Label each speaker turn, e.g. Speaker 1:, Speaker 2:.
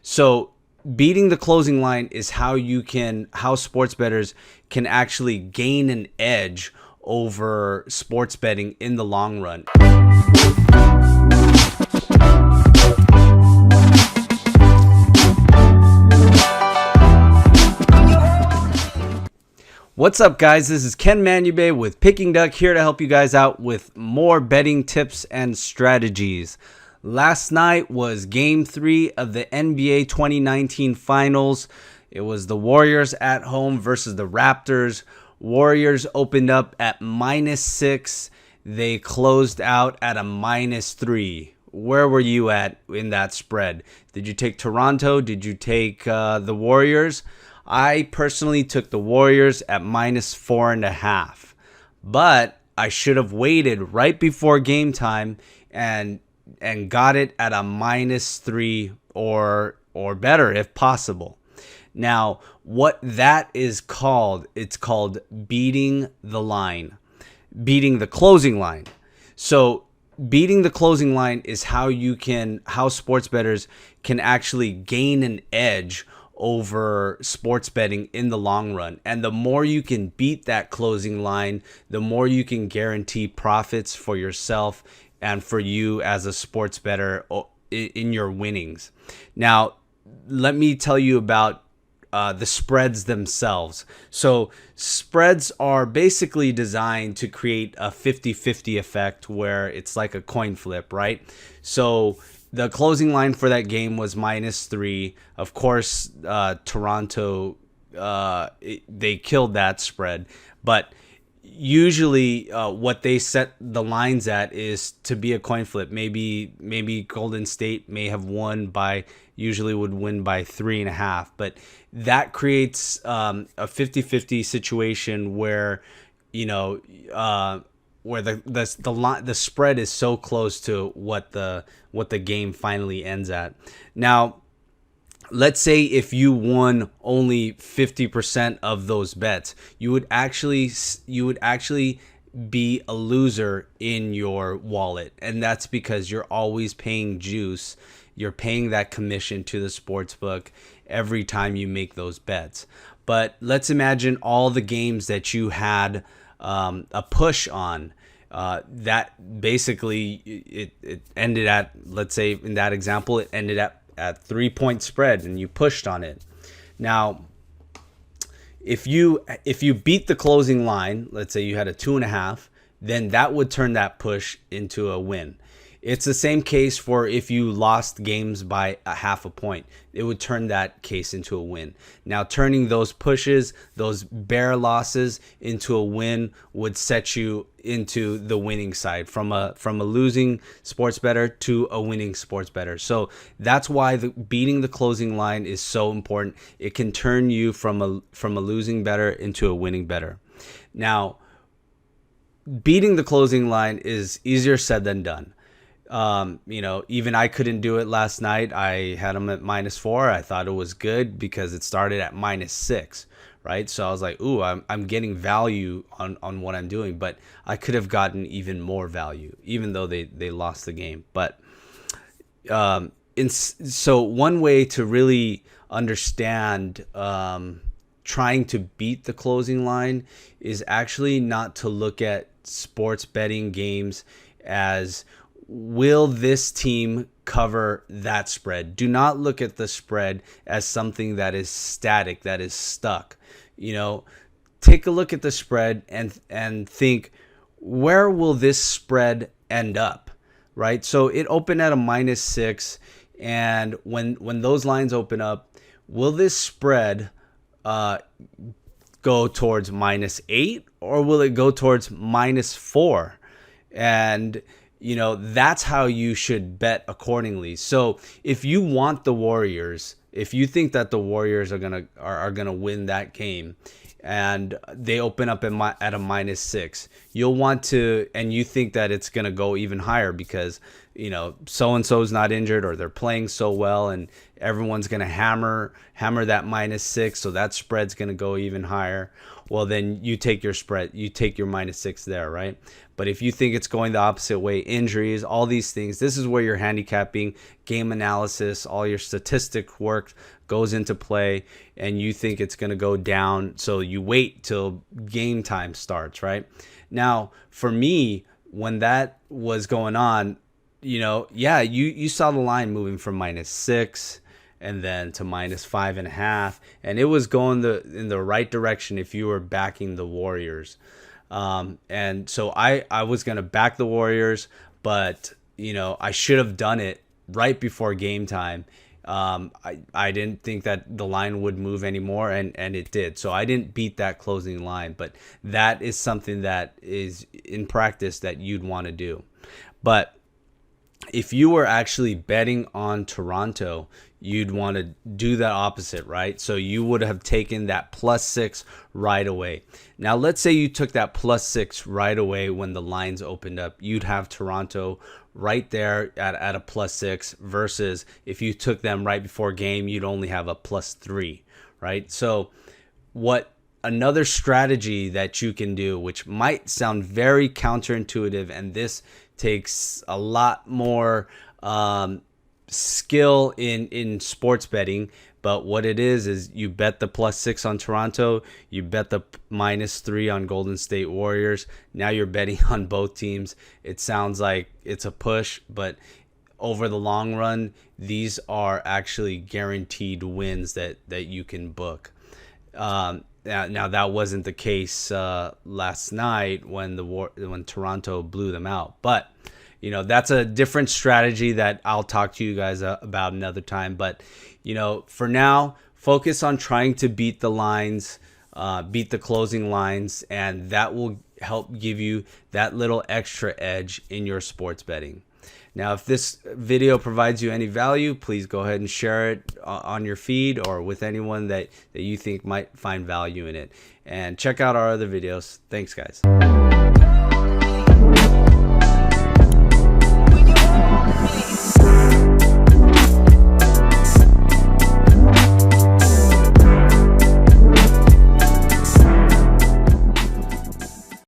Speaker 1: So beating the closing line is how sports bettors can actually gain an edge over sports betting in the long run. What's up, guys? This is Ken Manube with Picking Duck, here to help you guys out with more betting tips and strategies. Last night was Game 3 of the NBA 2019 Finals. It was the Warriors at home versus the Raptors. Warriors opened up at -6. They closed out at a -3. Where were you at in that spread? Did you take Toronto? Did you take the Warriors? I personally took the Warriors at -4.5, but I should have waited right before game time and got it at a -3 or better if possible. Now, what that is called, it's called beating the line, beating the closing line. So beating the closing line is how sports bettors can actually gain an edge over sports betting in the long run. And the more you can beat that closing line, the more you can guarantee profits for yourself and for you as a sports bettor in your winnings. Now, let me tell you about the spreads themselves. So spreads are basically designed to create a 50-50 effect where it's like a coin flip, right? So the closing line for that game was -3. Of course, Toronto, they killed that spread. But usually what they set the lines at is to be a coin flip. Maybe Golden State usually would win by 3.5. But that creates a 50-50 situation where, where the spread is so close to what the game finally ends at. Now, let's say if you won only 50% of those bets, you would actually be a loser in your wallet, and that's because you're always paying juice. You're paying that commission to the sports book every time you make those bets. But let's imagine all the games that you had a push on. That basically it ended at, let's say in that example, it ended at 3-point spread and you pushed on it. Now, if you beat the closing line, let's say you had a 2.5, then that would turn that push into a win. It's the same case for if you lost games by a 0.5 point. It would turn that case into a win. Now, turning those pushes, those bare losses into a win would set you into the winning side from a losing sports bettor to a winning sports bettor. So that's why beating the closing line is so important. It can turn you from a losing bettor into a winning bettor. Now, beating the closing line is easier said than done. Even I couldn't do it last night. I had them at -4. I thought it was good because it started at -6, right? So I was like, ooh, I'm getting value on what I'm doing, but I could have gotten even more value, even though they lost the game. But so one way to really understand trying to beat the closing line is actually not to look at sports betting games as, will this team cover that spread? Do not look at the spread as something that is static, that is stuck. Take a look at the spread and think, where will this spread end up, right? So it opened at a -6, and when those lines open up, will this spread go towards -8 or will it go towards -4? And that's how you should bet accordingly. So if you want the Warriors, if you think that the Warriors are gonna win that game, and they open up at a -6, you'll want to, and you think that it's gonna go even higher because so and so is not injured or they're playing so well, and everyone's going to hammer that -6, so that spread's going to go even higher. Well, then you take your spread, you take your -6 there, right? But if you think it's going the opposite way, injuries, all these things, this is where your handicapping, game analysis, all your statistic work goes into play, and you think it's going to go down, so you wait till game time starts, right? Now, for me, when that was going on, yeah, you saw the line moving from -6 and then to -5.5, and it was going in the right direction if you were backing the Warriors. And so I was going to back the Warriors, but I should have done it right before game time. I didn't think that the line would move anymore, and it did. So I didn't beat that closing line, but that is something that is in practice that you'd want to do. But if you were actually betting on Toronto, you'd want to do the opposite, right? So you would have taken that +6 right away. Now, let's say you took that +6 right away when the lines opened up. You'd have Toronto right there at a +6, versus if you took them right before game, you'd only have a +3, right? So another strategy that you can do, which might sound very counterintuitive, and this takes a lot more skill in sports betting, but what it is you bet the +6 on Toronto, you bet the -3 on Golden State Warriors. Now you're betting on both teams. It sounds like it's a push, but over the long run, these are actually guaranteed wins that you can book. Now that wasn't the case last night when Toronto blew them out, but that's a different strategy that I'll talk to you guys about another time. But for now, focus on trying to beat the lines, beat the closing lines, and that will help give you that little extra edge in your sports betting. Now, if this video provides you any value, please go ahead and share it on your feed or with anyone that you think might find value in it. And check out our other videos. Thanks, guys.